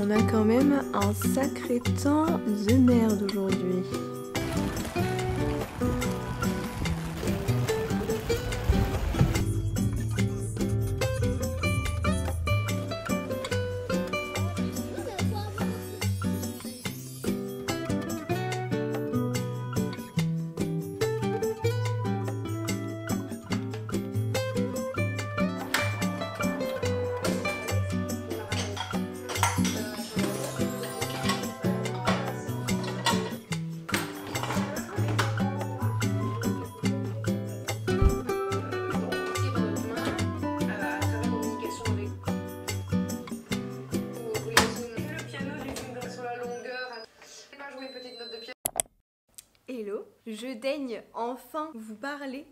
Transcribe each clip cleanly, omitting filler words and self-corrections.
On a quand même un sacré temps de merde aujourd'hui. Hello, je daigne enfin vous parler.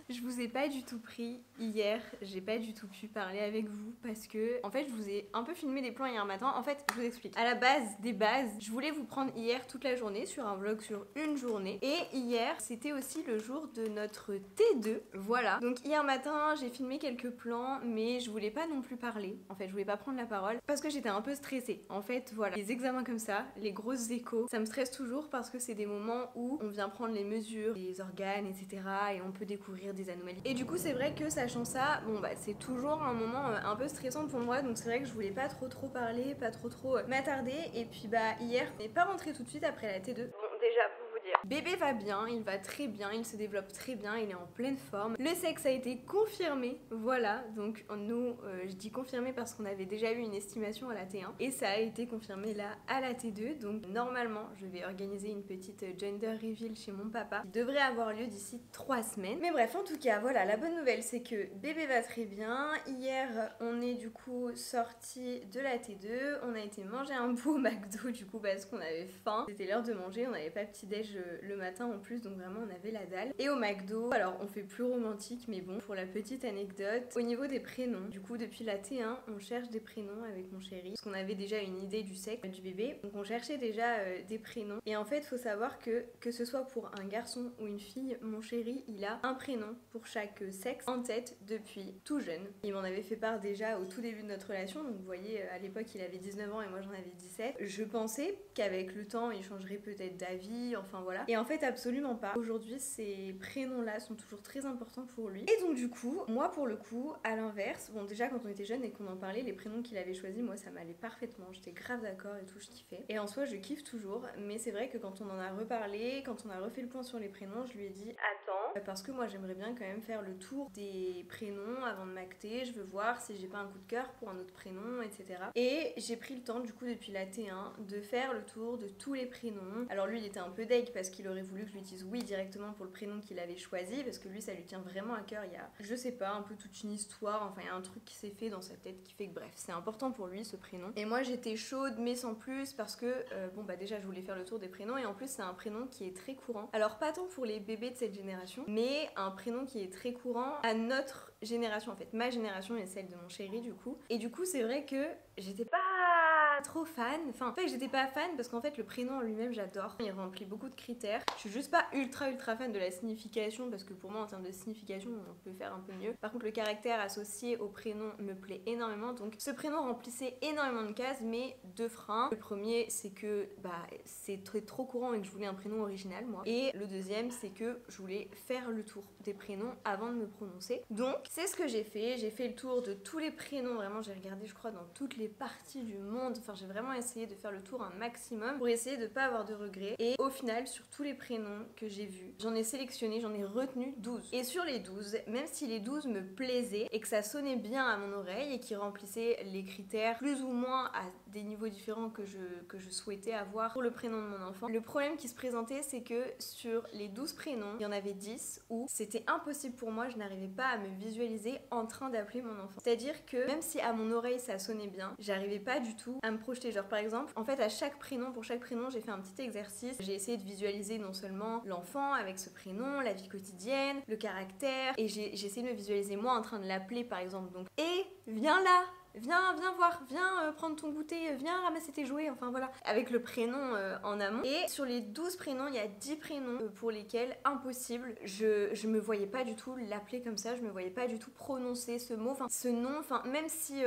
Je vous ai pas du tout pris hier, j'ai pas du tout pu parler avec vous parce que en fait je vous ai un peu filmé des plans hier matin. En fait je vous explique, à la base des bases, je voulais vous prendre hier toute la journée sur un vlog sur une journée. Et hier c'était aussi le jour de notre T2, voilà. Donc hier matin j'ai filmé quelques plans mais je voulais pas non plus parler. En fait je voulais pas prendre la parole parce que j'étais un peu stressée. En fait voilà, les examens comme ça, les grosses échos, ça me stresse toujours parce que c'est des moments où on vient prendre les mesures, les organes, etc. et on peut découvrir des anomalies. Et du coup c'est vrai que sachant ça, bon bah c'est toujours un moment un peu stressant pour moi, donc c'est vrai que je voulais pas trop parler, pas trop m'attarder. Et puis bah hier on n'est pas rentré tout de suite après la T2. Bon déjà pour vous dire, bébé va bien, il va très bien, il se développe très bien, il est en pleine forme. Le sexe a été confirmé, voilà, donc nous je dis confirmé parce qu'on avait déjà eu une estimation à la T1 et ça a été confirmé là à la T2. Donc normalement je vais organiser une petite gender reveal chez mon papa qui devrait avoir lieu d'ici 3 semaines. Mais bref, en tout cas voilà, la bonne nouvelle c'est que bébé va très bien. Hier on est du coup sorti de la T2, on a été manger un bout au McDo du coup parce qu'on avait faim, c'était l'heure de manger, on n'avait pas petit déj le matin en plus, donc vraiment on avait la dalle. Et au McDo, alors on fait plus romantique mais bon, pour la petite anecdote, au niveau des prénoms, du coup depuis la T1 on cherche des prénoms avec mon chéri parce qu'on avait déjà une idée du sexe du bébé, donc on cherchait déjà des prénoms. Et en fait faut savoir que ce soit pour un garçon ou une fille, mon chéri il a un prénom pour chaque sexe en tête depuis tout jeune. Il m'en avait fait part déjà au tout début de notre relation, donc vous voyez à l'époque il avait 19 ans et moi j'en avais 17. Je pensais qu'avec le temps il changerait peut-être d'avis, enfin voilà. Et en fait absolument pas. Aujourd'hui ces prénoms là sont toujours très importants pour lui. Et donc du coup, moi pour le coup, à l'inverse, bon déjà quand on était jeune et qu'on en parlait, les prénoms qu'il avait choisis, moi ça m'allait parfaitement, j'étais grave d'accord et tout, je kiffais. Et en soi je kiffe toujours, mais c'est vrai que quand on en a reparlé, quand on a refait le point sur les prénoms, je lui ai dit attends, parce que moi j'aimerais bien quand même faire le tour des prénoms avant de m'acter, je veux voir si j'ai pas un coup de cœur pour un autre prénom, etc. Et j'ai pris le temps du coup depuis la T1 de faire le tour de tous les prénoms. Alors lui il était un peu deg parce qu'il aurait voulu que je lui dise oui directement pour le prénom qu'il avait choisi, parce que lui ça lui tient vraiment à cœur. Il y a, je sais pas, un peu toute une histoire, enfin il y a un truc qui s'est fait dans sa tête qui fait que bref, c'est important pour lui ce prénom. Et moi j'étais chaude mais sans plus parce que bon bah déjà je voulais faire le tour des prénoms et en plus c'est un prénom qui est très courant. Alors pas tant pour les bébés de cette génération, mais un prénom qui est très courant à notre génération en fait, ma génération et celle de mon chéri du coup. Et du coup c'est vrai que j'étais pas trop fan, enfin pas que j'étais pas fan parce qu'en fait le prénom en lui-même j'adore, il remplit beaucoup de critères. Je suis juste pas ultra fan de la signification parce que pour moi en termes de signification on peut faire un peu mieux. Par contre le caractère associé au prénom me plaît énormément, donc ce prénom remplissait énormément de cases mais deux freins. Le premier c'est que bah c'est trop courant et que je voulais un prénom original moi, et le deuxième c'est que je voulais faire le tour des prénoms avant de me prononcer. Donc c'est ce que j'ai fait le tour de tous les prénoms, vraiment j'ai regardé je crois dans toutes les parties du monde, enfin j'ai vraiment essayé de faire le tour un maximum pour essayer de pas avoir de regrets. Et au final sur tous les prénoms que j'ai vus, j'en ai sélectionné, j'en ai retenu 12. Et sur les 12, même si les 12 me plaisaient et que ça sonnait bien à mon oreille et qui remplissaient les critères plus ou moins à des niveaux différents que je souhaitais avoir pour le prénom de mon enfant, le problème qui se présentait c'est que sur les 12 prénoms, il y en avait 10 où c'était impossible pour moi, je n'arrivais pas à me visualiser en train d'appeler mon enfant. C'est-à-dire que même si à mon oreille ça sonnait bien, j'arrivais pas du tout à me projeter. Genre par exemple, en fait à chaque prénom, pour chaque prénom, j'ai fait un petit exercice. J'ai essayé de visualiser non seulement l'enfant avec ce prénom, la vie quotidienne, le caractère, et j'ai essayé de me visualiser moi en train de l'appeler par exemple. Donc, et viens là viens voir, viens prendre ton goûter, viens ramasser tes jouets, enfin voilà, avec le prénom en amont. Et sur les 12 prénoms, il y a 10 prénoms pour lesquels impossible, je me voyais pas du tout l'appeler comme ça, je me voyais pas du tout prononcer ce mot, enfin ce nom, enfin même si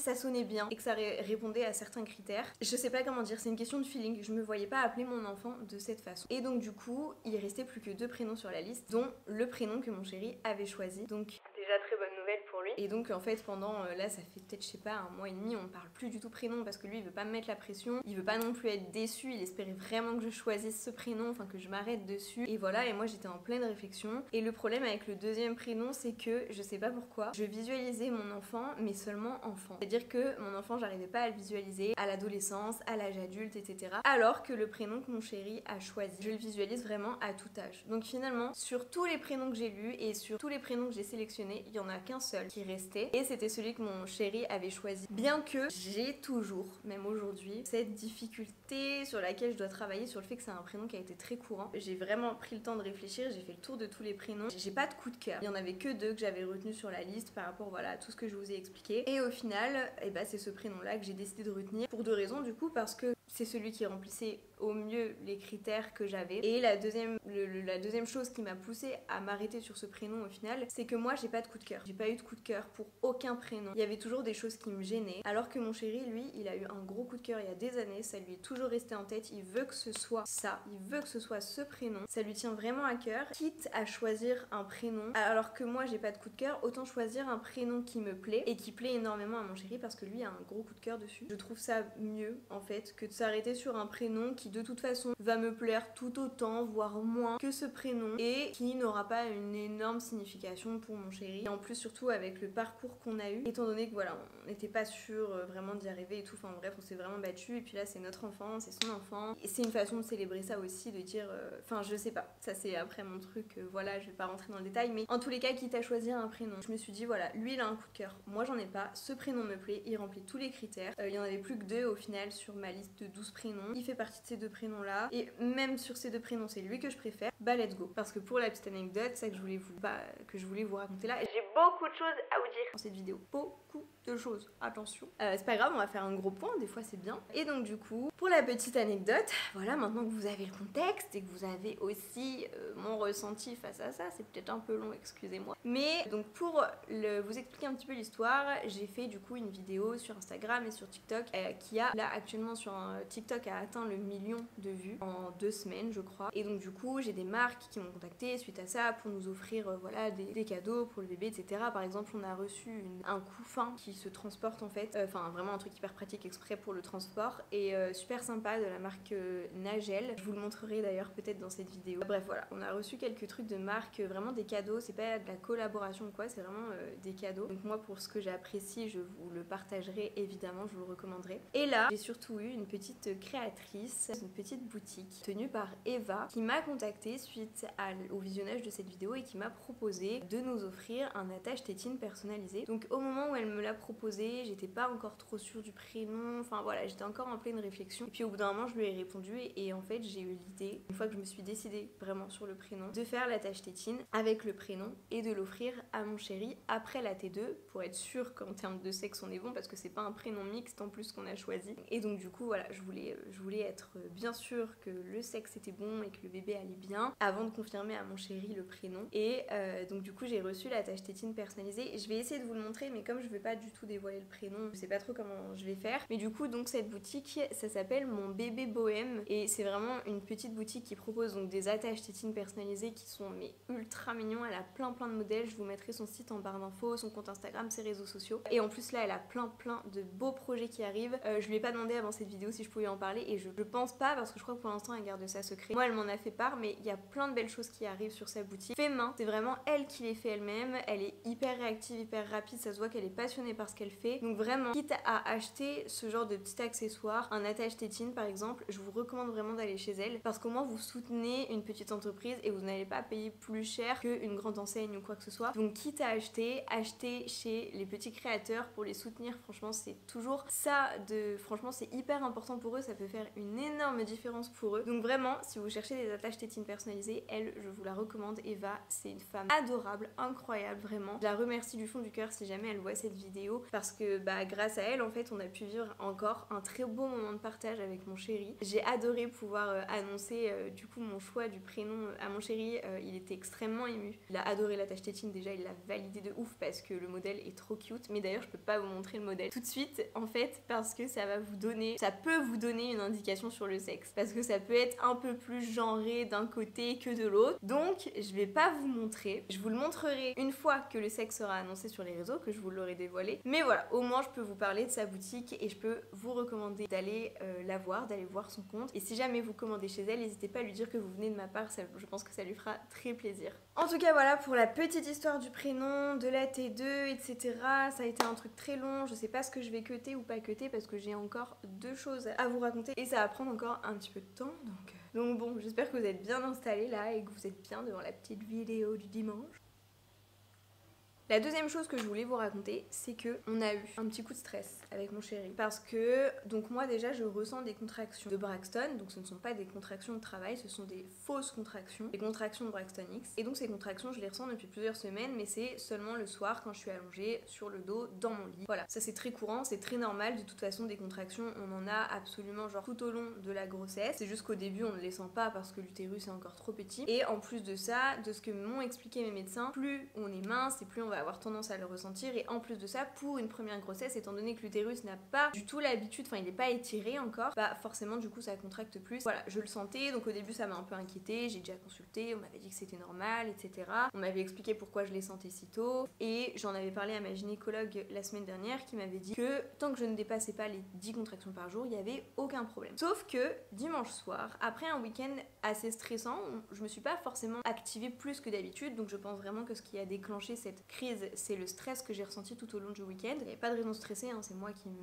ça sonnait bien et que ça répondait à certains critères, je sais pas comment dire, c'est une question de feeling, je me voyais pas appeler mon enfant de cette façon. Et donc du coup, il restait plus que 2 prénoms sur la liste, dont le prénom que mon chéri avait choisi. Donc déjà très bonne nouvelle pour lui. Et donc en fait pendant là ça fait peut-être je sais pas 1 mois et demi, on parle plus du tout prénom parce que lui il veut pas me mettre la pression, il veut pas non plus être déçu, il espérait vraiment que je choisisse ce prénom, enfin que je m'arrête dessus. Et voilà, et moi j'étais en pleine réflexion. Et le problème avec le deuxième prénom, c'est que je sais pas pourquoi, je visualisais mon enfant mais seulement enfant. C'est-à-dire que mon enfant j'arrivais pas à le visualiser à l'adolescence, à l'âge adulte, etc. Alors que le prénom que mon chéri a choisi, je le visualise vraiment à tout âge. Donc finalement, sur tous les prénoms que j'ai lus et sur tous les prénoms que j'ai sélectionnés, il y en a qu'un seul qui restait et c'était celui que mon chéri avait choisi. Bien que j'ai toujours, même aujourd'hui, cette difficulté sur laquelle je dois travailler sur le fait que c'est un prénom qui a été très courant. J'ai vraiment pris le temps de réfléchir, j'ai fait le tour de tous les prénoms. J'ai pas de coup de cœur. Il y en avait que 2 que j'avais retenus sur la liste par rapport voilà, à tout ce que je vous ai expliqué. Et au final, c'est ce prénom-là que j'ai décidé de retenir pour 2 raisons du coup, parce que c'est celui qui remplissait au mieux les critères que j'avais. Et la deuxième chose qui m'a poussée à m'arrêter sur ce prénom au final, c'est que moi j'ai pas de coup de cœur. J'ai pas eu de coup de cœur pour aucun prénom. Il y avait toujours des choses qui me gênaient. Alors que mon chéri, lui, il a eu un gros coup de cœur il y a des années, ça lui est toujours resté en tête, il veut que ce soit ça, il veut que ce soit ce prénom. Ça lui tient vraiment à cœur, quitte à choisir un prénom. Alors que moi j'ai pas de coup de cœur, autant choisir un prénom qui me plaît et qui plaît énormément à mon chéri parce que lui a un gros coup de cœur dessus. Je trouve ça mieux en fait que de s'arrêter sur un prénom qui de toute façon va me plaire tout autant, voire moins que ce prénom et qui n'aura pas une énorme signification pour mon chéri. Et en plus surtout avec le parcours qu'on a eu, étant donné que voilà, on n'était pas sûr vraiment d'y arriver et tout, enfin bref, on s'est vraiment battu et puis là c'est notre enfant, c'est son enfant. Et c'est une façon de célébrer ça aussi, de dire, enfin je sais pas, ça c'est après mon truc, voilà, je vais pas rentrer dans le détail, mais en tous les cas, quitte à choisir un prénom, je me suis dit voilà, lui il a un coup de cœur, moi j'en ai pas, ce prénom me plaît, il remplit tous les critères, il y en avait plus que 2 au final sur ma liste de 12 prénoms, il fait partie de ces 2 prénoms là, et même sur ces 2 prénoms c'est lui que je préfère, bah let's go. Parce que pour la petite anecdote, ça que je voulais vous raconter là, et j'ai beaucoup de choses à vous dire dans cette vidéo, beaucoup de choses, attention. C'est pas grave, on va faire un gros point, des fois c'est bien. Et donc du coup, pour la petite anecdote, voilà, maintenant que vous avez le contexte et que vous avez aussi mon ressenti face à ça, c'est peut-être un peu long, excusez-moi. Mais donc pour vous expliquer un petit peu l'histoire, j'ai fait du coup une vidéo sur Instagram et sur TikTok qui a là actuellement sur TikTok a atteint le 1 million de vues en 2 semaines je crois. Et donc du coup, j'ai des marques qui m'ont contacté suite à ça pour nous offrir voilà des cadeaux pour le bébé, etc. Par exemple, on a reçu un couffin qui se transporte en fait, enfin vraiment un truc hyper pratique exprès pour le transport et super sympa de la marque Nagel. Je vous le montrerai d'ailleurs peut-être dans cette vidéo. Bref voilà, on a reçu quelques trucs de marque, vraiment des cadeaux, c'est pas de la collaboration ou quoi, c'est vraiment des cadeaux. Donc moi pour ce que j'apprécie, je vous le partagerai évidemment, je vous le recommanderai. Et là, j'ai surtout eu une petite créatrice, une petite boutique tenue par Eva qui m'a contactée suite au visionnage de cette vidéo et qui m'a proposé de nous offrir un attache tétine personnalisé. Donc au moment où elle me l'a proposé, j'étais pas encore trop sûre du prénom, enfin voilà, j'étais encore en pleine réflexion. Et puis au bout d'un moment, je lui ai répondu et en fait, j'ai eu l'idée, une fois que je me suis décidée vraiment sur le prénom, de faire l'attache tétine avec le prénom et de l'offrir à mon chéri après la T2 pour être sûre qu'en termes de sexe on est bon parce que c'est pas un prénom mixte en plus qu'on a choisi. Et donc du coup, voilà, je voulais être bien sûre que le sexe était bon et que le bébé allait bien avant de confirmer à mon chéri le prénom. Et donc du coup, j'ai reçu l'attache tétine personnalisée. Je vais essayer de vous le montrer, mais comme je vais pas du tout dévoiler le prénom, je sais pas trop comment je vais faire. Mais du coup, donc cette boutique, ça s'appelle Mon Bébé Bohème et c'est vraiment une petite boutique qui propose donc des attaches tétines personnalisées qui sont mais ultra mignons. Elle a plein de modèles. Je vous mettrai son site en barre d'infos, son compte Instagram, ses réseaux sociaux. Et en plus là, elle a plein de beaux projets qui arrivent. Je lui ai pas demandé avant cette vidéo si je pouvais en parler et je pense pas parce que je crois que pour l'instant elle garde ça secret. Moi, elle m'en a fait part, mais il y a plein de belles choses qui arrivent sur sa boutique. Fait main, c'est vraiment elle qui les fait elle-même. Elle est hyper réactive, hyper rapide. Ça se voit qu'elle est passionnée par ce qu'elle fait. Donc vraiment, quitte à acheter ce genre de petit accessoire, un attache tétine par exemple, je vous recommande vraiment d'aller chez elle parce qu'au moins vous soutenez une petite entreprise et vous n'allez pas payer plus cher qu'une grande enseigne ou quoi que ce soit. Donc quitte à acheter chez les petits créateurs pour les soutenir. Franchement, c'est toujours ça franchement, c'est hyper important pour eux. Ça peut faire une énorme différence pour eux. Donc vraiment, si vous cherchez des attaches tétines personnalisées, elle, je vous la recommande. Eva, c'est une femme adorable, incroyable, vraiment. Je la remercie du fond du cœur si jamais elle voit cette vidéo. vidéo parce que grâce à elle en fait on a pu vivre encore un très beau moment de partage avec mon chéri. J'ai adoré pouvoir annoncer du coup mon choix du prénom à mon chéri, il était extrêmement ému. Il a adoré la tache tétine, déjà il l'a validé de ouf parce que le modèle est trop cute, mais d'ailleurs je peux pas vous montrer le modèle tout de suite en fait parce que ça peut vous donner une indication sur le sexe parce que ça peut être un peu plus genré d'un côté que de l'autre, donc je vais pas vous montrer, je vous le montrerai une fois que le sexe sera annoncé sur les réseaux, que je vous l'aurai dévoilé, mais voilà, au moins je peux vous parler de sa boutique et je peux vous recommander d'aller la voir, d'aller voir son compte, et si jamais vous commandez chez elle, n'hésitez pas à lui dire que vous venez de ma part, je pense que ça lui fera très plaisir. En tout cas voilà pour la petite histoire du prénom, de la T2, etc. Ça a été un truc très long, je sais pas ce que je vais cuter ou pas cuter parce que j'ai encore 2 choses à vous raconter et ça va prendre encore un petit peu de temps, donc bon, j'espère que vous êtes bien installés là et que vous êtes bien devant la petite vidéo du dimanche. La deuxième chose que je voulais vous raconter, c'est que on a eu un petit coup de stress avec mon chéri. Parce que, donc moi déjà, je ressens des contractions de Braxton. Donc ce ne sont pas des contractions de travail, ce sont des fausses contractions. Des contractions de Braxton X. Et donc ces contractions, je les ressens depuis plusieurs semaines, mais c'est seulement le soir quand je suis allongée sur le dos dans mon lit. Voilà, ça c'est très courant, c'est très normal. De toute façon, des contractions, on en a absolument genre tout au long de la grossesse. C'est juste qu'au début, on ne les sent pas parce que l'utérus est encore trop petit. Et en plus de ça, de ce que m'ont expliqué mes médecins, plus on est mince et plus on va avoir tendance à le ressentir, et en plus de ça, pour une première grossesse, étant donné que l'utérus n'a pas du tout l'habitude, enfin il n'est pas étiré encore, forcément du coup ça contracte plus. Voilà, je le sentais, donc au début ça m'a un peu inquiétée, j'ai déjà consulté, on m'avait dit que c'était normal, etc. On m'avait expliqué pourquoi je les sentais si tôt, et j'en avais parlé à ma gynécologue la semaine dernière qui m'avait dit que tant que je ne dépassais pas les 10 contractions par jour, il n'y avait aucun problème. Sauf que dimanche soir, après un week-end assez stressant, je me suis pas forcément activée plus que d'habitude, donc je pense vraiment que ce qui a déclenché cette crise, c'est le stress que j'ai ressenti tout au long du week-end. Il n'y avait pas de raison de stresser, hein, c'est moi qui me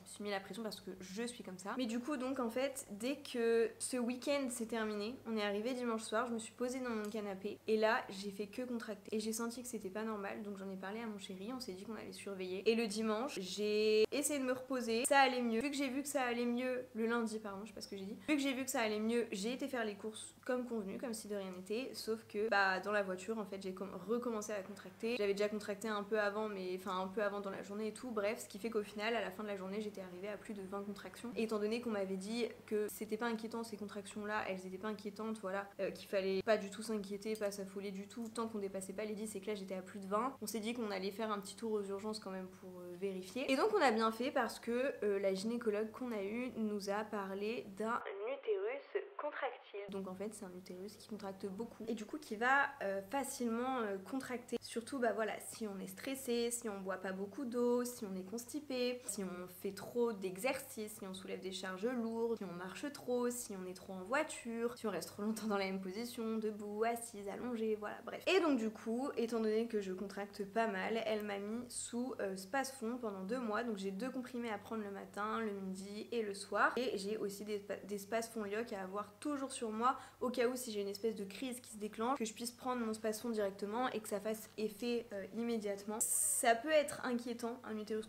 suis mis la pression parce que je suis comme ça. Mais du coup, donc en fait, dès que ce week-end s'est terminé, on est arrivé dimanche soir, je me suis posée dans mon canapé et là, j'ai fait que contracter. Et j'ai senti que c'était pas normal, donc j'en ai parlé à mon chéri, on s'est dit qu'on allait surveiller. Et le dimanche, j'ai essayé de me reposer, ça allait mieux. Vu que j'ai vu que ça allait mieux, le lundi, pardon, je sais pas ce que j'ai dit. Vu que j'ai vu que ça allait mieux, j'ai été faire les courses comme convenu, comme si de rien n'était. Sauf que, dans la voiture, en fait, j'ai recommencé à contracter. J'avais déjà contracté un peu avant, mais enfin un peu avant dans la journée et tout. Bref, ce qui fait qu'au final, à la fin de la journée, j'étais arrivée à plus de 20 contractions. Et étant donné qu'on m'avait dit que c'était pas inquiétant ces contractions-là, elles étaient pas inquiétantes, voilà, qu'il fallait pas du tout s'inquiéter, pas s'affoler du tout, tant qu'on dépassait pas les 10 et que là j'étais à plus de 20, on s'est dit qu'on allait faire un petit tour aux urgences quand même pour vérifier. Et donc on a bien fait parce que la gynécologue qu'on a eue nous a parlé d'un utérus contractile. Donc en fait c'est un utérus qui contracte beaucoup et du coup qui va facilement contracter. Surtout voilà, si on est stressé, si on boit pas beaucoup d'eau, si on est constipé, si on fait trop d'exercices, si on soulève des charges lourdes, si on marche trop, si on est trop en voiture, si on reste trop longtemps dans la même position, debout, assise, allongée, voilà, bref. Et donc du coup, étant donné que je contracte pas mal, elle m'a mis sous Spasfon pendant 2 mois, donc j'ai 2 comprimés à prendre le matin, le midi et le soir, et j'ai aussi des Spasfon Lyoc à avoir toujours sur moi au cas où si j'ai une espèce de crise qui se déclenche, que je puisse prendre mon Spasfon directement et que ça fasse effet immédiatement. Ça peut être inquiétant un utérus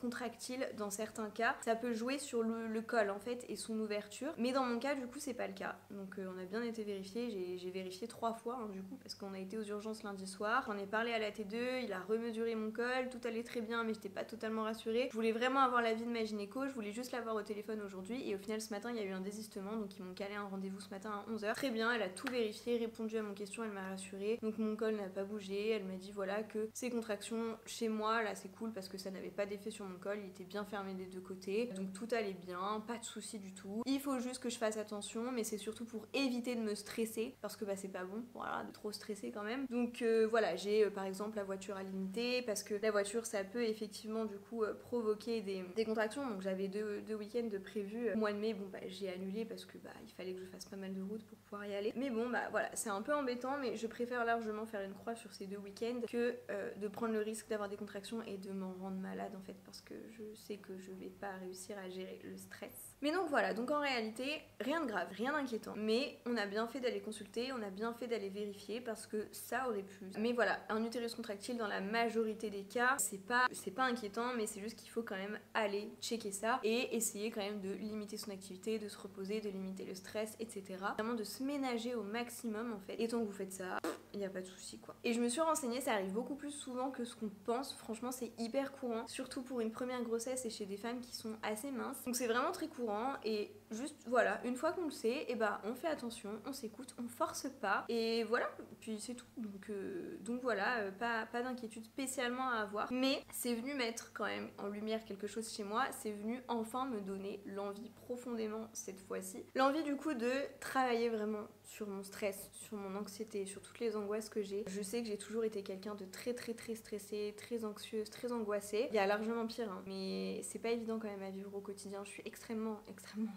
contractile dans certains cas, ça peut jouer sur le col en fait et son ouverture, mais dans mon cas du coup c'est pas le cas, donc on a bien été vérifié, j'ai vérifié 3 fois hein, du coup parce qu'on a été aux urgences lundi soir, j'en ai parlé à la T2, il a remesuré mon col, tout allait très bien mais j'étais pas totalement rassurée, je voulais vraiment avoir l'avis de ma gynéco, je voulais juste l'avoir au téléphone aujourd'hui et au final ce matin il y a eu un désistement, donc ils m'ont calé un rendez-vous ce matin à 11h, très bien, elle a tout vérifié, répondu à mon question, elle m'a rassurée, donc mon col n'a pas bougé, elle m'a dit voilà que ces contractions chez moi là c'est cool parce que ça n'avait pas d'effet sur mon col, il était bien fermé des 2 côtés, donc tout allait bien, pas de soucis du tout. Il faut juste que je fasse attention, mais c'est surtout pour éviter de me stresser, parce que c'est pas bon, voilà, de trop stresser quand même. Donc voilà, j'ai par exemple la voiture à limiter, parce que la voiture ça peut effectivement du coup provoquer des contractions, donc j'avais 2 week-ends de prévus. Au mois de mai, j'ai annulé parce que il fallait que je fasse pas mal de route pour pouvoir y aller. Mais bon, voilà, c'est un peu embêtant, mais je préfère largement faire une croix sur ces 2 week-ends que de prendre le risque d'avoir des contractions et de m'en rendre malade en fait, parce que je sais que je vais pas réussir à gérer le stress. Mais donc voilà, donc en réalité, rien de grave, rien d'inquiétant. Mais on a bien fait d'aller consulter, on a bien fait d'aller vérifier parce que ça aurait pu. Mais voilà, un utérus contractile dans la majorité des cas, c'est pas inquiétant, mais c'est juste qu'il faut quand même aller checker ça et essayer quand même de limiter son activité, de se reposer, de limiter le stress. stress, etc. Vraiment de se ménager au maximum en fait. Et tant que vous faites ça, il n'y a pas de souci quoi. Et je me suis renseignée, ça arrive beaucoup plus souvent que ce qu'on pense. Franchement, c'est hyper courant, surtout pour une première grossesse et chez des femmes qui sont assez minces. Donc c'est vraiment très courant et juste voilà, une fois qu'on le sait, et bah on fait attention, on s'écoute, on force pas et voilà, puis c'est tout. Donc voilà, pas d'inquiétude spécialement à avoir. Mais c'est venu mettre quand même en lumière quelque chose chez moi, c'est venu enfin me donner l'envie profondément cette fois-ci. L'envie du coup de travailler vraiment sur mon stress, sur mon anxiété, sur toutes les angoisses que j'ai. Je sais que j'ai toujours été quelqu'un de très stressée, très anxieuse, très angoissée. Il y a largement pire, hein, mais c'est pas évident quand même à vivre au quotidien. Je suis extrêmement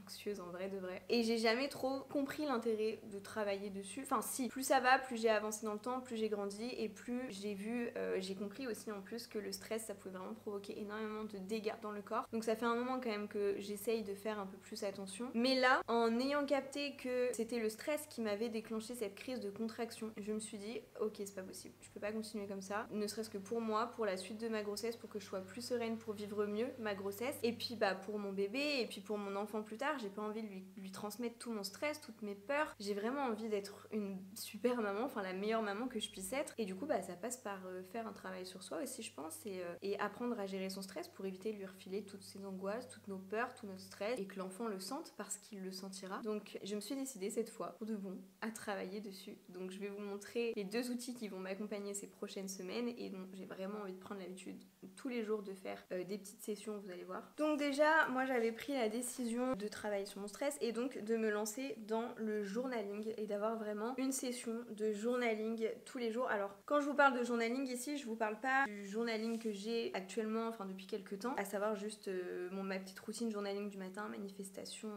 anxieuse en vrai de vrai. Et j'ai jamais trop compris l'intérêt de travailler dessus. Enfin si, plus ça va, plus j'ai avancé dans le temps, plus j'ai grandi et plus j'ai compris aussi en plus que le stress ça pouvait vraiment provoquer énormément de dégâts dans le corps. Donc ça fait un moment quand même que j'essaye de faire un peu plus attention. Mais là, en ayant capté que c'était le stress qui m'avait déclenché cette crise de contraction, je me suis dit ok, c'est pas possible, je peux pas continuer comme ça, ne serait-ce que pour moi, pour la suite de ma grossesse, pour que je sois plus sereine, pour vivre mieux ma grossesse, et puis bah pour mon bébé, et puis pour mon enfant plus tard, j'ai pas envie de lui transmettre tout mon stress, toutes mes peurs, j'ai vraiment envie d'être une super maman, enfin la meilleure maman que je puisse être, et du coup bah ça passe par faire un travail sur soi aussi je pense, et apprendre à gérer son stress pour éviter de lui refiler toutes ses angoisses, toutes nos peurs, tout notre stress, et que l'enfant le sente parce qu'il le sentira. Donc je me suis décidée cette fois, pour de bon, à travailler dessus. Donc je vais vous montrer les 2 outils qui vont m'accompagner ces prochaines semaines et dont j'ai vraiment envie de prendre l'habitude tous les jours de faire des petites sessions, vous allez voir. Donc déjà, moi j'avais pris la décision de travailler sur mon stress et donc de me lancer dans le journaling et d'avoir vraiment une session de journaling tous les jours. Alors quand je vous parle de journaling ici, je vous parle pas du journaling que j'ai actuellement, enfin depuis quelques temps, à savoir juste ma petite routine journaling du matin, manifestation,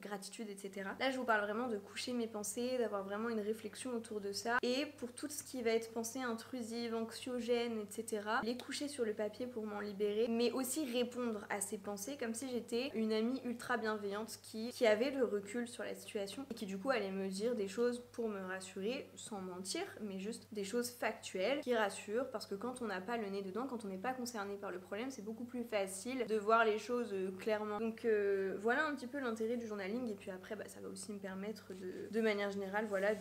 gratitude, etc. Là je vous parle vraiment de coucher mes pensées, d'avoir vraiment une réflexion autour de ça. Et pour tout ce qui va être pensée intrusive, anxiogène, etc., les coucher sur le papier pour m'en libérer, mais aussi répondre à ces pensées comme si j'étais une amie ultra bienveillante qui avait le recul sur la situation et qui du coup allait me dire des choses pour me rassurer, sans mentir, mais juste des choses factuelles qui rassurent, parce que quand on n'a pas le nez dedans, quand on n'est pas concerné par le problème, c'est beaucoup plus facile de voir les choses clairement. Donc voilà un petit peu l'intérêt du journaling, et puis après bah, ça va aussi me permettre de manière générale, voilà,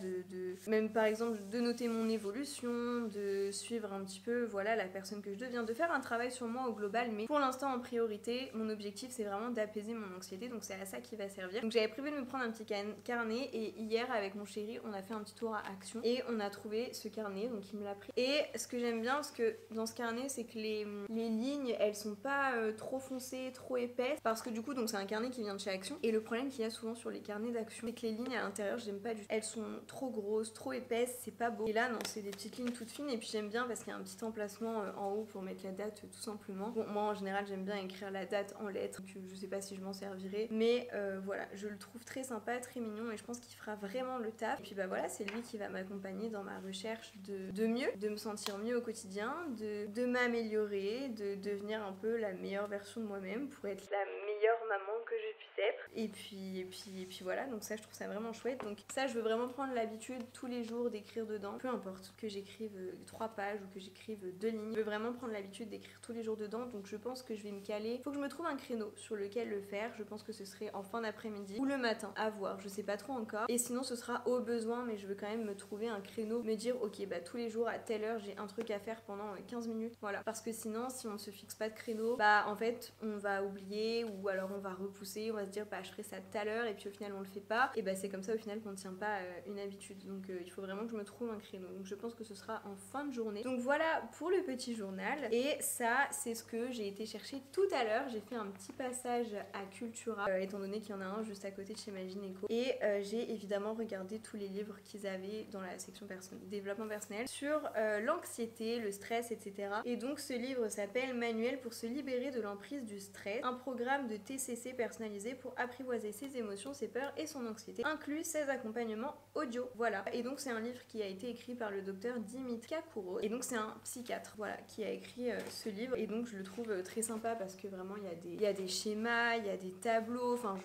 même par exemple de noter mon évolution, de suivre un petit peu voilà la personne que je deviens, de faire un travail sur moi au global, mais pour l'instant en priorité, mon objectif c'est vraiment d'apaiser mon anxiété, donc c'est à ça qui va servir. Donc j'avais prévu de me prendre un petit carnet et hier avec mon chéri on a fait un petit tour à Action et on a trouvé ce carnet, donc il me l'a pris. Et ce que j'aime bien parce que dans ce carnet c'est que les lignes elles sont pas trop foncées, trop épaisses, parce que du coup donc c'est un carnet qui vient de chez Action et le problème qu'il y a souvent sur les carnets d'Action c'est que les lignes à l'intérieur j'aime pas du tout, elles sont trop grosses, trop épaisses, c'est pas beau. Et là non, c'est des petites lignes toutes fines, et puis j'aime bien parce qu'il y a un petit emplacement en haut pour mettre la date tout simplement. Bon, moi en général j'aime bien écrire la date en lettres, donc je sais pas si je m'en servirai, mais voilà, je le trouve très sympa, très mignon, et je pense qu'il fera vraiment le taf. Et puis bah voilà, c'est lui qui va m'accompagner dans ma recherche de mieux, de me sentir mieux au quotidien, de m'améliorer, de devenir un peu la meilleure version de moi-même pour être la meilleure maman que je puisse être. Et puis voilà, donc ça je trouve ça vraiment chouette. Donc ça je veux vraiment prendre l'habitude tous les jours d'écrire dedans, peu importe que j'écrive 3 pages ou que j'écrive 2 lignes, je veux vraiment prendre l'habitude d'écrire tous les jours dedans. Donc je pense que je vais me caler, faut que je me trouve un créneau sur lequel le faire. Je pense que ce serait en fin d'après-midi ou le matin, à voir, je sais pas trop encore, et sinon ce sera au besoin, mais je veux quand même me trouver un créneau, me dire ok bah tous les jours à telle heure j'ai un truc à faire pendant 15 minutes, voilà, parce que sinon si on ne se fixe pas de créneau, bah en fait on va oublier, ou alors on va repousser, on va se dire bah je ferai ça tout à l'heure et puis au final on le fait pas, et bah c'est comme ça au final qu'on ne tient pas une habitude. Donc il faut vraiment que je me trouve un créneau, donc je pense que ce sera en fin de journée. Donc voilà pour le petit journal, et ça c'est ce que j'ai été chercher tout à l'heure. J'ai fait un petit passage à Cultura, étant donné qu'il y en a un juste à côté de chez ma gynéco, et j'ai évidemment regardé tous les livres qu'ils avaient dans la section développement personnel sur l'anxiété, le stress, etc. Et donc ce livre s'appelle Manuel pour se libérer de l'emprise du stress, un programme de TCC personnalisé pour apprivoiser ses émotions, ses peurs et son anxiété, inclut 16 accompagnements audio. Voilà. Et donc c'est un livre qui a été écrit par le docteur Dimitka Kouros, et donc c'est un psychiatre, voilà, qui a écrit ce livre, et donc je le trouve très sympa parce que vraiment il y a des schémas, il y a des tableaux, enfin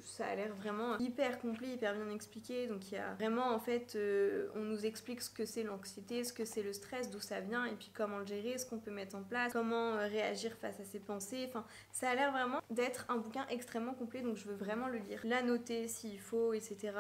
ça a l'air vraiment hyper complet, hyper bien expliqué. Donc il y a vraiment en fait on nous explique ce que c'est l'anxiété, ce que c'est le stress, d'où ça vient, et puis comment le gérer, ce qu'on peut mettre en place, comment réagir face à ses pensées. Enfin ça a l'air vraiment d'être un bouquin extrêmement complet, donc je veux vraiment le lire, l'annoter, changer s'il faut, etc.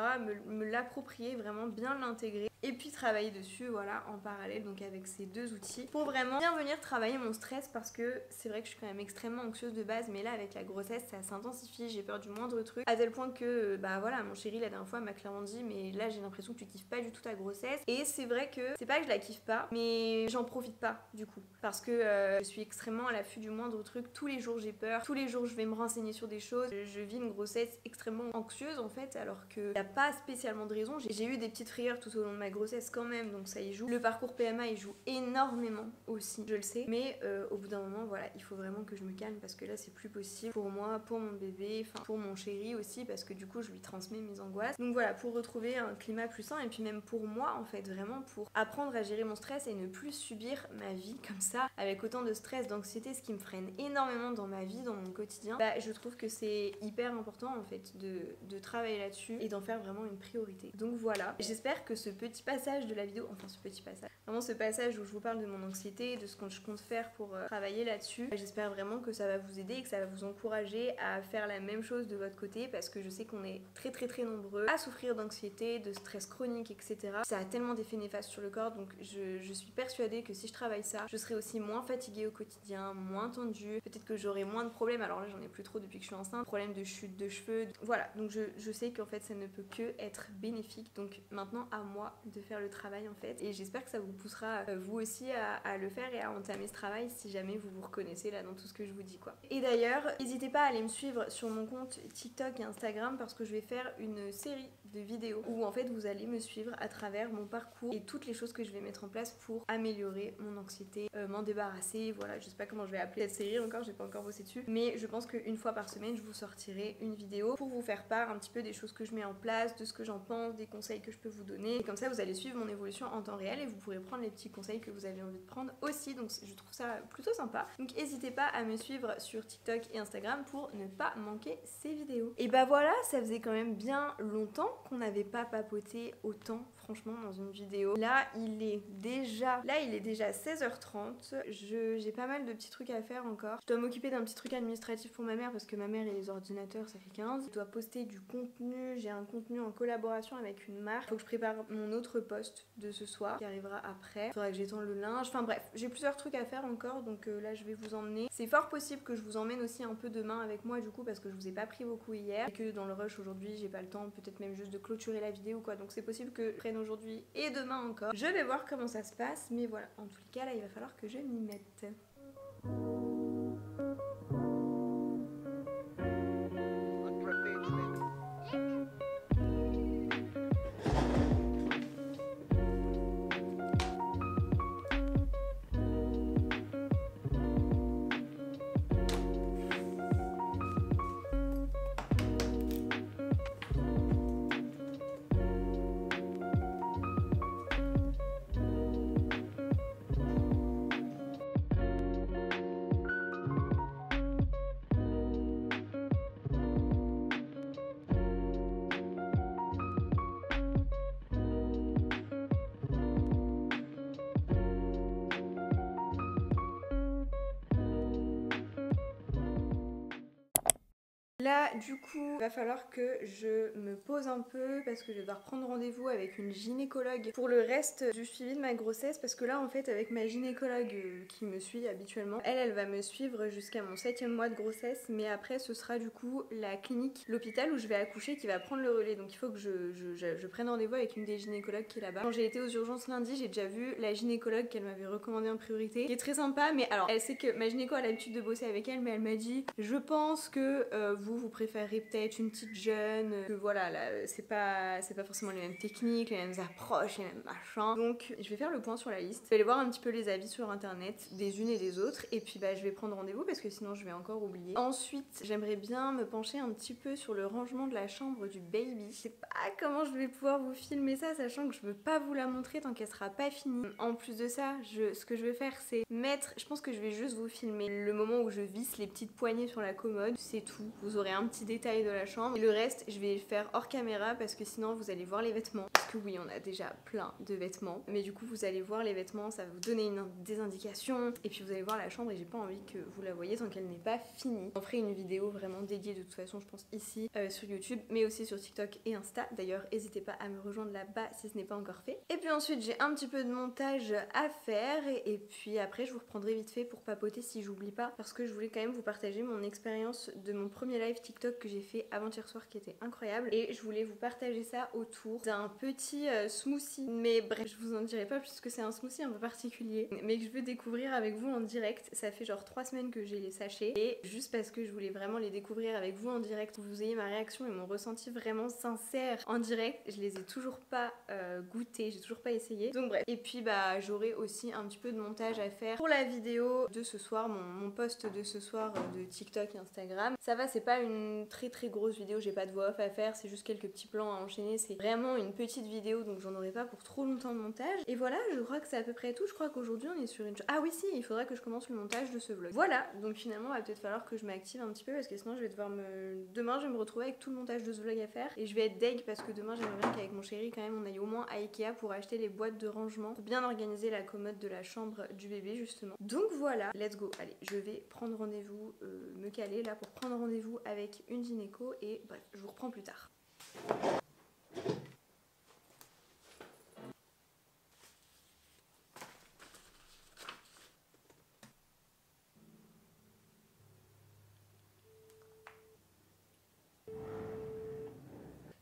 Me l'approprier, vraiment bien l'intégrer. Et puis travailler dessus, voilà, en parallèle, donc avec ces deux outils, pour vraiment bien venir travailler mon stress, parce que c'est vrai que je suis quand même extrêmement anxieuse de base, mais là avec la grossesse ça s'intensifie, j'ai peur du moindre truc, à tel point que bah voilà, mon chéri la dernière fois m'a clairement dit mais là j'ai l'impression que tu kiffes pas du tout ta grossesse. Et c'est vrai que c'est pas que je la kiffe pas, mais j'en profite pas du coup, parce que je suis extrêmement à l'affût du moindre truc, tous les jours j'ai peur, tous les jours je vais me renseigner sur des choses, je vis une grossesse extrêmement anxieuse en fait, alors que y a pas spécialement de raison. J'ai eu des petites frayeurs tout au long de ma grossesse quand même, donc ça y joue. Le parcours PMA il joue énormément aussi, je le sais, mais au bout d'un moment voilà, il faut vraiment que je me calme, parce que là c'est plus possible pour moi, pour mon bébé, enfin pour mon chéri aussi, parce que du coup je lui transmets mes angoisses. Donc voilà, pour retrouver un climat plus sain, et puis même pour moi en fait, vraiment pour apprendre à gérer mon stress et ne plus subir ma vie comme ça, avec autant de stress, d'anxiété, ce qui me freine énormément dans ma vie, dans mon quotidien. Bah je trouve que c'est hyper important en fait de travailler là-dessus et d'en faire vraiment une priorité. Donc voilà, j'espère que ce petit passage de la vidéo, enfin ce petit passage, vraiment ce passage où je vous parle de mon anxiété, de ce que je compte faire pour travailler là-dessus, j'espère vraiment que ça va vous aider et que ça va vous encourager à faire la même chose de votre côté, parce que je sais qu'on est très nombreux à souffrir d'anxiété, de stress chronique, etc. Ça a tellement d'effets néfastes sur le corps, donc je suis persuadée que si je travaille ça, je serai aussi moins fatiguée au quotidien, moins tendue, peut-être que j'aurai moins de problèmes, alors là j'en ai plus trop depuis que je suis enceinte, problèmes de chute de cheveux, voilà, donc je sais qu'en fait ça ne peut que être bénéfique, donc maintenant à moi de faire le travail en fait, et j'espère que ça vous poussera vous aussi à le faire et à entamer ce travail si jamais vous vous reconnaissez là dans tout ce que je vous dis quoi. Et d'ailleurs, n'hésitez pas à aller me suivre sur mon compte TikTok et Instagram, parce que je vais faire une série de vidéos où en fait vous allez me suivre à travers mon parcours et toutes les choses que je vais mettre en place pour améliorer mon anxiété, m'en débarrasser, voilà, je sais pas comment je vais appeler cette série encore, j'ai pas encore bossé dessus, mais je pense qu'une fois par semaine je vous sortirai une vidéo pour vous faire part un petit peu des choses que je mets en place, de ce que j'en pense, des conseils que je peux vous donner, et comme ça vous allez suivre mon évolution en temps réel et vous pourrez prendre les petits conseils que vous avez envie de prendre aussi, donc je trouve ça plutôt sympa. Donc n'hésitez pas à me suivre sur TikTok et Instagram pour ne pas manquer ces vidéos. Et bah voilà, ça faisait quand même bien longtemps qu'on n'avait pas papoté autant, franchement, dans une vidéo. Là il est déjà 16h30, j'ai pas mal de petits trucs à faire encore. Je dois m'occuper d'un petit truc administratif pour ma mère, parce que ma mère et les ordinateurs ça fait 15. Je dois poster du contenu, j'ai un contenu en collaboration avec une marque. Faut que je prépare mon autre post de ce soir qui arrivera après. Il faudra que j'étende le linge, enfin bref, j'ai plusieurs trucs à faire encore, donc là je vais vous emmener. C'est fort possible que je vous emmène aussi un peu demain avec moi du coup, parce que je vous ai pas pris beaucoup hier et que dans le rush aujourd'hui j'ai pas le temps, peut-être même juste de clôturer la vidéo ou quoi, donc c'est possible que je prenne aujourd'hui et demain encore. Je vais voir comment ça se passe, mais voilà, en tous les cas là il va falloir que je m'y mette. Là, du coup, il va falloir que je me pose un peu, parce que je vais devoir prendre rendez-vous avec une gynécologue pour le reste du suivi de ma grossesse, parce que là, en fait, avec ma gynécologue qui me suit habituellement, elle va me suivre jusqu'à mon 7e mois de grossesse, mais après, ce sera du coup la clinique, l'hôpital où je vais accoucher qui va prendre le relais. Donc il faut que je prenne rendez-vous avec une des gynécologues qui est là-bas. Quand j'ai été aux urgences lundi, j'ai déjà vu la gynécologue qu'elle m'avait recommandée en priorité, qui est très sympa, mais alors, elle sait que ma gynéco a l'habitude de bosser avec elle, mais elle m'a dit, je pense que vous préférez peut-être une petite jeune, que voilà, là, c'est pas forcément les mêmes techniques, les mêmes approches, les mêmes machins. Donc je vais faire le point sur la liste, je vais aller voir un petit peu les avis sur internet des unes et des autres, et puis bah je vais prendre rendez-vous parce que sinon je vais encore oublier. Ensuite, j'aimerais bien me pencher un petit peu sur le rangement de la chambre du baby. Je sais pas comment je vais pouvoir vous filmer ça, sachant que je veux pas vous la montrer tant qu'elle sera pas finie. En plus de ça, ce que je vais faire, c'est mettre, je pense que je vais juste vous filmer le moment où je visse les petites poignées sur la commode, c'est tout. Vous aurez un petit détail de la chambre. Et le reste, je vais le faire hors caméra parce que sinon vous allez voir les vêtements. Parce que oui, on a déjà plein de vêtements. Mais du coup, vous allez voir les vêtements, ça va vous donner des indications. Et puis vous allez voir la chambre et j'ai pas envie que vous la voyez tant qu'elle n'est pas finie. On ferait une vidéo vraiment dédiée de toute façon, je pense, ici sur YouTube, mais aussi sur TikTok et Insta. D'ailleurs, n'hésitez pas à me rejoindre là-bas si ce n'est pas encore fait. Et puis ensuite, j'ai un petit peu de montage à faire. Et puis après, je vous reprendrai vite fait pour papoter si j'oublie pas. Parce que je voulais quand même vous partager mon expérience de mon premier live TikTok que j'ai fait avant-hier soir qui était incroyable. Et je voulais vous partager ça autour d'un petit smoothie. Mais bref, je vous en dirai pas puisque c'est un smoothie un peu particulier. Mais que je veux découvrir avec vous en direct. Ça fait genre 3 semaines que j'ai les sachets. Et juste parce que je voulais vraiment les découvrir avec vous en direct, pour que vous ayez ma réaction et mon ressenti vraiment sincère en direct. Je les ai toujours pas goûtés, j'ai toujours pas essayé. Donc bref. Et puis bah j'aurai aussi un petit peu de montage à faire pour la vidéo de ce soir, mon post de ce soir de TikTok et Instagram. Ça va, c'est pas une très grosse vidéo, j'ai pas de voix off à faire, c'est juste quelques petits plans à enchaîner. C'est vraiment une petite vidéo donc j'en aurai pas pour trop longtemps de montage. Et voilà, je crois que c'est à peu près tout. Je crois qu'aujourd'hui on est sur une... Ah oui si, il faudra que je commence le montage de ce vlog. Voilà, donc finalement il va peut-être falloir que je m'active un petit peu parce que sinon je vais devoir demain je vais me retrouver avec tout le montage de ce vlog à faire et je vais être deg parce que demain j'aimerais bien qu'avec mon chéri quand même on aille au moins à Ikea pour acheter les boîtes de rangement pour bien organiser la commode de la chambre du bébé justement. Donc voilà, let's go. Allez, je vais prendre rendez-vous, me caler là pour prendre rendez-vous avec une gynéco et bref, je vous reprends plus tard.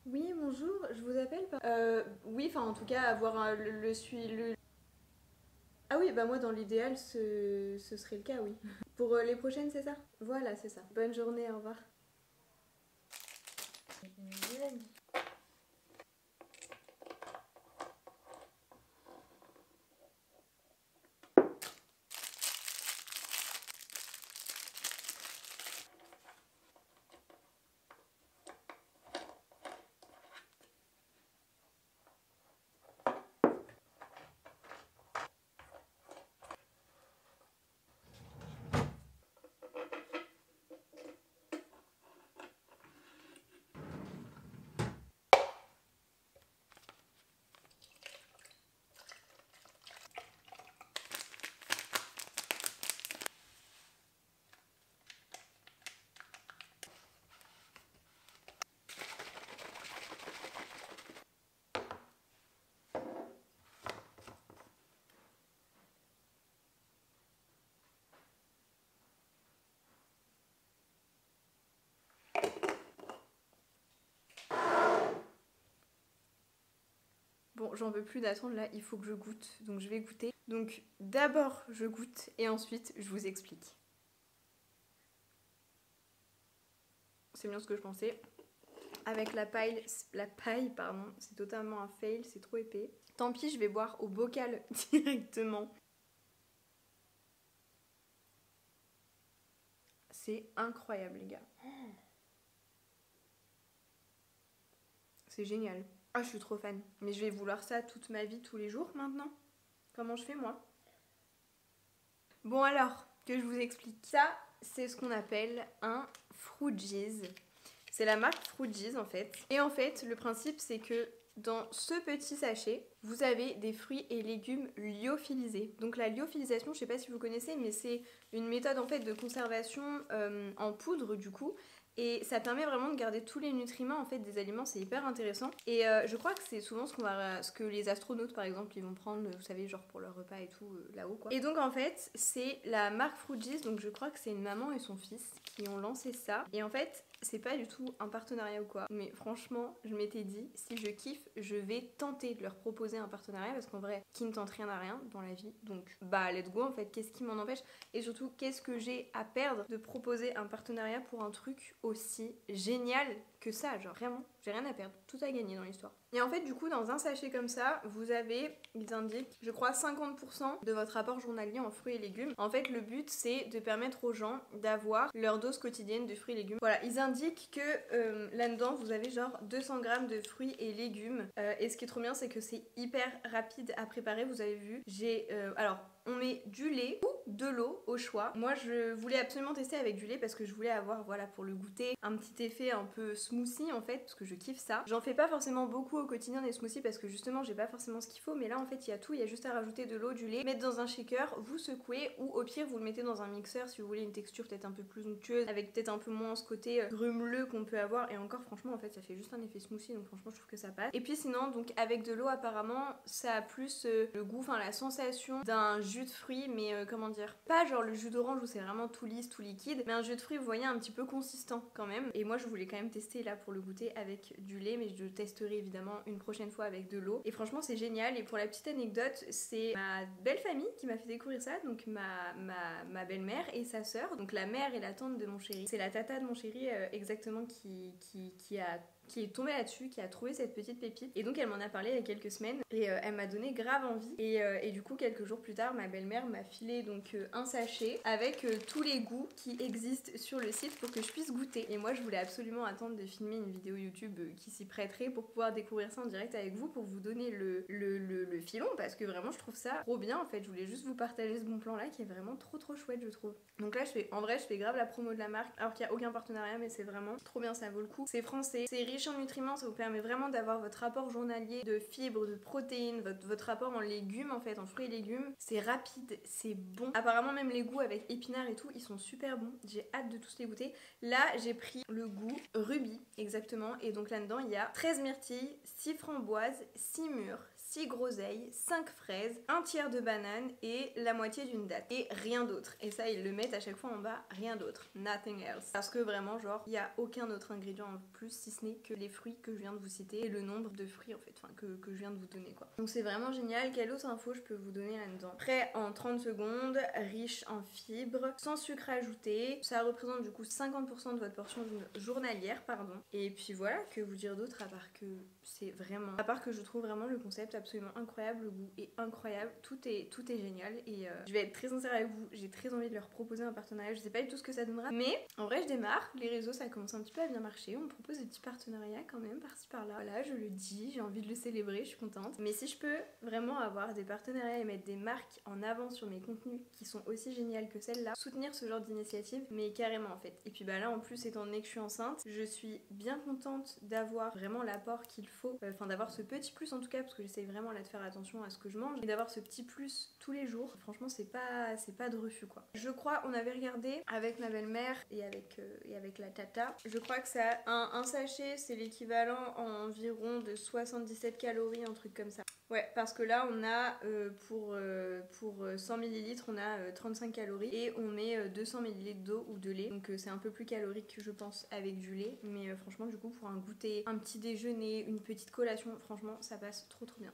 Oui, bonjour, je vous appelle par... oui, enfin en tout cas avoir le... Ah oui, bah moi dans l'idéal ce serait le cas, oui. Pour les prochaines, c'est ça? Voilà, c'est ça. Bonne journée, au revoir. Bon, j'en peux plus d'attendre là, il faut que je goûte, donc je vais goûter. Donc d'abord je goûte et ensuite je vous explique. C'est bien ce que je pensais. Avec la paille, pardon, c'est totalement un fail, c'est trop épais. Tant pis, je vais boire au bocal directement. C'est incroyable les gars. C'est génial. Ah, je suis trop fan. Mais je vais vouloir ça toute ma vie, tous les jours maintenant. Comment je fais moi? Bon alors, que je vous explique. Ça, c'est ce qu'on appelle un Frugies. C'est la marque Frugies en fait. Et en fait, le principe c'est que dans ce petit sachet, vous avez des fruits et légumes lyophilisés. Donc la lyophilisation, je sais pas si vous connaissez, mais c'est une méthode en fait de conservation en poudre du coup. Et ça permet vraiment de garder tous les nutriments en fait des aliments, c'est hyper intéressant. Et je crois que c'est souvent ce que les astronautes par exemple ils vont prendre, vous savez, genre pour leur repas et tout là-haut quoi. Et donc en fait c'est la marque Frugies, donc je crois que c'est une maman et son fils qui ont lancé ça. Et en fait c'est pas du tout un partenariat ou quoi, mais franchement je m'étais dit si je kiffe je vais tenter de leur proposer un partenariat parce qu'en vrai qui ne tente rien à rien dans la vie, donc bah let's go en fait, qu'est-ce qui m'en empêche et surtout qu'est-ce que j'ai à perdre de proposer un partenariat pour un truc aussi génial que ça, genre vraiment j'ai rien à perdre, tout à gagner dans l'histoire. Et en fait du coup dans un sachet comme ça vous avez, ils indiquent je crois 50% de votre apport journalier en fruits et légumes. En fait le but c'est de permettre aux gens d'avoir leur dose quotidienne de fruits et légumes. Voilà, ils indiquent que là-dedans vous avez genre 200 grammes de fruits et légumes et ce qui est trop bien c'est que c'est hyper rapide à préparer. Vous avez vu, j'ai alors on met du lait ou de l'eau au choix. Moi je voulais absolument tester avec du lait parce que je voulais avoir, voilà, pour le goûter, un petit effet un peu smoothie en fait, parce que je kiffe ça. J'en fais pas forcément beaucoup au quotidien des smoothies parce que justement j'ai pas forcément ce qu'il faut, mais là en fait il y a tout, il y a juste à rajouter de l'eau, du lait, mettre dans un shaker, vous secouez, ou au pire vous le mettez dans un mixeur si vous voulez une texture peut-être un peu plus onctueuse, avec peut-être un peu moins ce côté grumeleux qu'on peut avoir, et encore franchement en fait ça fait juste un effet smoothie, donc franchement je trouve que ça passe. Et puis sinon donc avec de l'eau apparemment ça a plus le goût, enfin la sensation d'un jus de fruits, mais comment dire, pas genre le jus d'orange où c'est vraiment tout lisse, tout liquide, mais un jus de fruits vous voyez un petit peu consistant quand même. Et moi je voulais quand même tester là pour le goûter avec du lait, mais je le testerai évidemment une prochaine fois avec de l'eau. Et franchement c'est génial. Et pour la petite anecdote, c'est ma belle famille qui m'a fait découvrir ça, donc ma belle-mère et sa sœur, donc la mère et la tante de mon chéri. C'est la tata de mon chéri exactement qui est tombée là-dessus, qui a trouvé cette petite pépite, et donc elle m'en a parlé il y a quelques semaines et elle m'a donné grave envie, et du coup quelques jours plus tard ma belle-mère m'a filé donc un sachet avec tous les goûts qui existent sur le site pour que je puisse goûter. Et moi je voulais absolument attendre de filmer une vidéo YouTube qui s'y prêterait pour pouvoir découvrir ça en direct avec vous, pour vous donner le filon, parce que vraiment je trouve ça trop bien en fait. Je voulais juste vous partager ce bon plan là qui est vraiment trop chouette je trouve. Donc là en vrai je fais grave la promo de la marque alors qu'il n'y a aucun partenariat, mais c'est vraiment trop bien, ça vaut le coup. C'est français, c'est riche en nutriments, ça vous permet vraiment d'avoir votre rapport journalier de fibres, de protéines, votre rapport en légumes en fait, en fruits et légumes. C'est rapide, c'est bon. Apparemment même les goûts avec épinards et tout, ils sont super bons. J'ai hâte de tous les goûter. Là j'ai pris le goût rubis exactement, et donc là-dedans il y a 13 myrtilles, 6 framboises, 6 mûres, 6 groseilles, 5 fraises, un tiers de banane et la moitié d'une date. Et rien d'autre. Et ça, ils le mettent à chaque fois en bas, rien d'autre. Nothing else. Parce que vraiment, genre, il n'y a aucun autre ingrédient en plus, si ce n'est que les fruits que je viens de vous citer et le nombre de fruits, en fait, enfin, que je viens de vous donner, quoi. Donc c'est vraiment génial. Quelle autre info je peux vous donner là-dedans? Prêt en 30 secondes, riche en fibres, sans sucre ajouté. Ça représente du coup 50% de votre portion journalière, pardon. Et puis voilà, que vous dire d'autre à part que c'est vraiment... À part que je trouve vraiment le concept absolument incroyable, le goût est incroyable, tout est génial, et je vais être très sincère avec vous, j'ai très envie de leur proposer un partenariat. Je sais pas du tout ce que ça donnera, mais en vrai je démarre, les réseaux ça commence un petit peu à bien marcher, on me propose des petits partenariats quand même par-ci par-là. Voilà, je le dis, j'ai envie de le célébrer, je suis contente. Mais si je peux vraiment avoir des partenariats et mettre des marques en avant sur mes contenus qui sont aussi géniales que celles-là, soutenir ce genre d'initiative, mais carrément en fait. Et puis bah là en plus, étant donné que je suis enceinte, je suis bien contente d'avoir vraiment l'apport qu'il faut, enfin d'avoir ce petit plus en tout cas, parce que j'essaye vraiment là de faire attention à ce que je mange, et d'avoir ce petit plus tous les jours. Franchement c'est pas de refus quoi. Je crois, on avait regardé avec ma belle-mère et avec la tata, je crois que ça, un sachet c'est l'équivalent environ de 77 calories, un truc comme ça. Ouais, parce que là on a pour 100 ml on a 35 calories, et on met 200 ml d'eau ou de lait, donc c'est un peu plus calorique je pense avec du lait, mais franchement du coup pour un goûter, un petit déjeuner, une petite collation, franchement ça passe trop bien.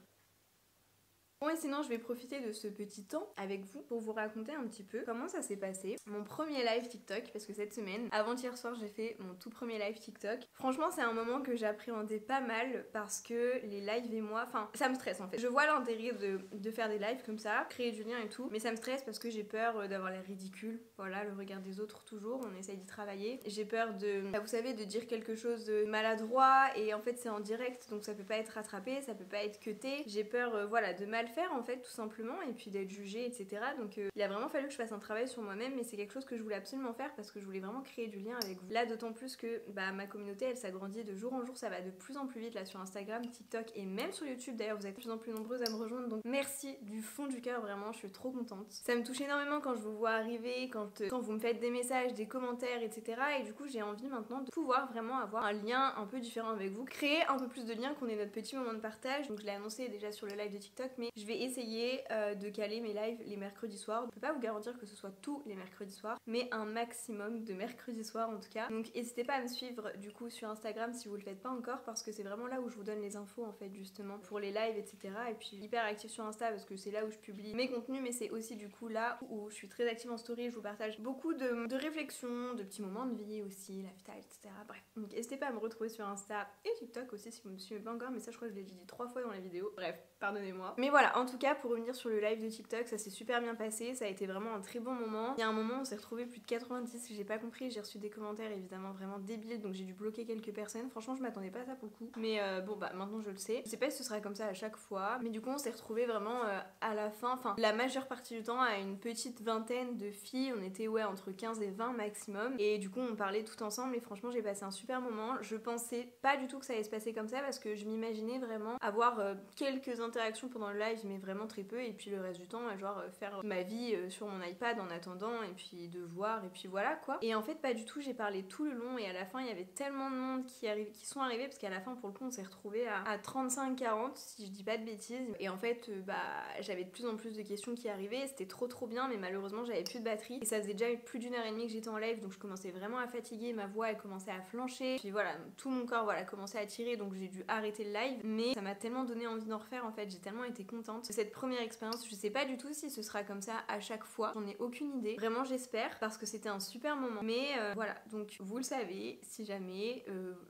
Bon, et sinon je vais profiter de ce petit temps avec vous pour vous raconter un petit peu comment ça s'est passé, mon premier live TikTok, parce que cette semaine, avant-hier soir, j'ai fait mon tout premier live TikTok. Franchement c'est un moment que j'appréhendais pas mal, parce que les lives et moi, enfin ça me stresse en fait. Je vois l'intérêt de faire des lives comme ça, créer du lien et tout, mais ça me stresse parce que j'ai peur d'avoir l'air ridicule, voilà, le regard des autres toujours, on essaye d'y travailler. J'ai peur vous savez, de dire quelque chose de maladroit, et en fait c'est en direct, donc ça peut pas être rattrapé, ça peut pas être cuté. J'ai peur, voilà, de mal faire en fait tout simplement, et puis d'être jugée, etc. Donc il a vraiment fallu que je fasse un travail sur moi-même, mais c'est quelque chose que je voulais absolument faire parce que je voulais vraiment créer du lien avec vous. Là d'autant plus que bah, ma communauté elle s'agrandit de jour en jour, ça va de plus en plus vite là sur Instagram, TikTok et même sur YouTube. D'ailleurs vous êtes de plus en plus nombreuses à me rejoindre, donc merci du fond du cœur, vraiment je suis trop contente. Ça me touche énormément quand je vous vois arriver, quand vous me faites des messages, des commentaires, etc. Et du coup j'ai envie maintenant de pouvoir vraiment avoir un lien un peu différent avec vous, créer un peu plus de liens, qu'on ait notre petit moment de partage. Donc je l'ai annoncé déjà sur le live de TikTok, mais je vais essayer de caler mes lives les mercredis soirs. Je peux pas vous garantir que ce soit tous les mercredis soirs, mais un maximum de mercredis soirs en tout cas. Donc n'hésitez pas à me suivre du coup sur Instagram si vous le faites pas encore, parce que c'est vraiment là où je vous donne les infos en fait justement pour les lives, etc. Et puis hyper active sur Insta parce que c'est là où je publie mes contenus, mais c'est aussi du coup là où je suis très active en story. Je vous partage beaucoup de réflexions, de petits moments de vie aussi, lifestyle, etc. Bref, donc n'hésitez pas à me retrouver sur Insta et TikTok aussi si vous me suivez pas encore, mais ça je crois que je l'ai dit 3 fois dans la vidéo. Bref, pardonnez-moi. Mais voilà, voilà, en tout cas pour revenir sur le live de TikTok, ça s'est super bien passé, ça a été vraiment un très bon moment. Il y a un moment on s'est retrouvé plus de 90, j'ai pas compris, j'ai reçu des commentaires évidemment vraiment débiles, donc j'ai dû bloquer quelques personnes. Franchement je m'attendais pas à ça pour le coup, mais bon bah maintenant je le sais. Je sais pas si ce sera comme ça à chaque fois, mais du coup on s'est retrouvé vraiment à la fin, enfin la majeure partie du temps à une petite vingtaine de filles, on était ouais entre 15 et 20 maximum, et du coup on parlait tout ensemble et franchement j'ai passé un super moment. Je pensais pas du tout que ça allait se passer comme ça parce que je m'imaginais vraiment avoir quelques interactions pendant le live mais vraiment très peu, et puis le reste du temps genre faire ma vie sur mon iPad en attendant et puis de voir et puis voilà quoi. Et en fait pas du tout, j'ai parlé tout le long et à la fin il y avait tellement de monde qui sont arrivés parce qu'à la fin pour le coup on s'est retrouvé à 35-40 si je dis pas de bêtises, et en fait bah j'avais de plus en plus de questions qui arrivaient, c'était trop bien, mais malheureusement j'avais plus de batterie et ça faisait déjà plus d'une heure et demie que j'étais en live, donc je commençais vraiment à fatiguer, ma voix elle commençait à flancher, puis voilà tout mon corps voilà commençait à tirer, donc j'ai dû arrêter le live, mais ça m'a tellement donné envie d'en refaire en fait, j'ai tellement été contente de cette première expérience. Je sais pas du tout si ce sera comme ça à chaque fois, j'en ai aucune idée, vraiment j'espère parce que c'était un super moment, mais voilà, donc vous le savez, si jamais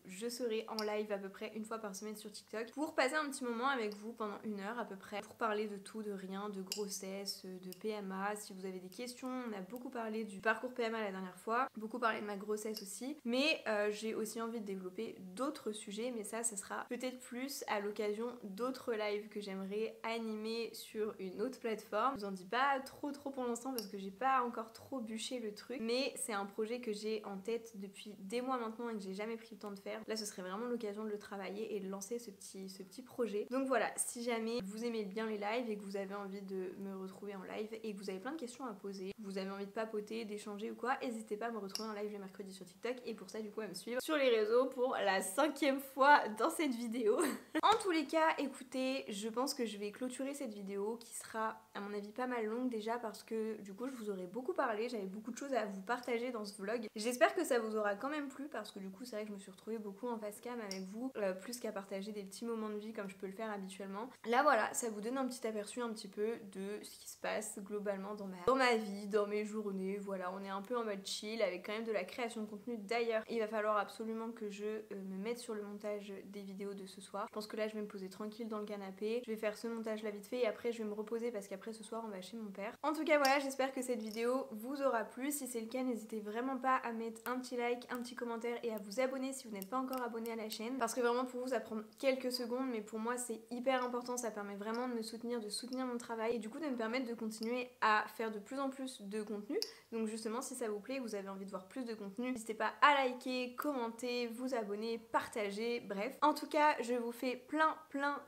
je serai en live à peu près une fois par semaine sur TikTok pour passer un petit moment avec vous pendant une heure à peu près, pour parler de tout, de rien, de grossesse, de PMA, si vous avez des questions. On a beaucoup parlé du parcours PMA la dernière fois, beaucoup parlé de ma grossesse aussi, mais j'ai aussi envie de développer d'autres sujets, mais ça sera peut-être plus à l'occasion d'autres lives que j'aimerais animer sur une autre plateforme. Je vous en dis pas trop pour l'instant parce que j'ai pas encore trop bûché le truc, mais c'est un projet que j'ai en tête depuis des mois maintenant et que j'ai jamais pris le temps de faire. Là ce serait vraiment l'occasion de le travailler et de lancer ce petit projet. Donc voilà, si jamais vous aimez bien les lives et que vous avez envie de me retrouver en live et que vous avez plein de questions à poser, vous avez envie de papoter, d'échanger ou quoi, n'hésitez pas à me retrouver en live le mercredi sur TikTok, et pour ça du coup à me suivre sur les réseaux pour la 5e fois dans cette vidéo. En tous les cas, écoutez, je pense que je vais clôturer cette vidéo qui sera à mon avis pas mal longue déjà parce que du coup je vous aurais beaucoup parlé, j'avais beaucoup de choses à vous partager dans ce vlog. J'espère que ça vous aura quand même plu parce que du coup c'est vrai que je me suis retrouvée beaucoup en face cam avec vous, plus qu'à partager des petits moments de vie comme je peux le faire habituellement. Là voilà, ça vous donne un petit aperçu un petit peu de ce qui se passe globalement dans ma vie, dans mes journées. Voilà, on est un peu en mode chill avec quand même de la création de contenu. D'ailleurs, il va falloir absolument que je me mette sur le montage des vidéos de ce soir. Je pense que là je vais me poser tranquille dans le canapé, je vais faire ce montage là vite fait et après je vais me reposer parce qu'après ce soir on va chez mon père. En tout cas voilà, j'espère que cette vidéo vous aura plu. Si c'est le cas, n'hésitez vraiment pas à mettre un petit like, un petit commentaire et à vous abonner si vous n'êtes pas encore abonné à la chaîne, parce que vraiment pour vous ça prend quelques secondes, mais pour moi c'est hyper important, ça permet vraiment de me soutenir, de soutenir mon travail et du coup de me permettre de continuer à faire de plus en plus de contenu. Donc justement si ça vous plaît, vous avez envie de voir plus de contenu, n'hésitez pas à liker, commenter, vous abonner, partager, bref. En tout cas je vous fais plein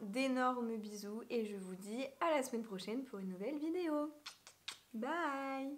d'énormes bisous et je vous dis à la semaine prochaine pour une nouvelle vidéo. Bye.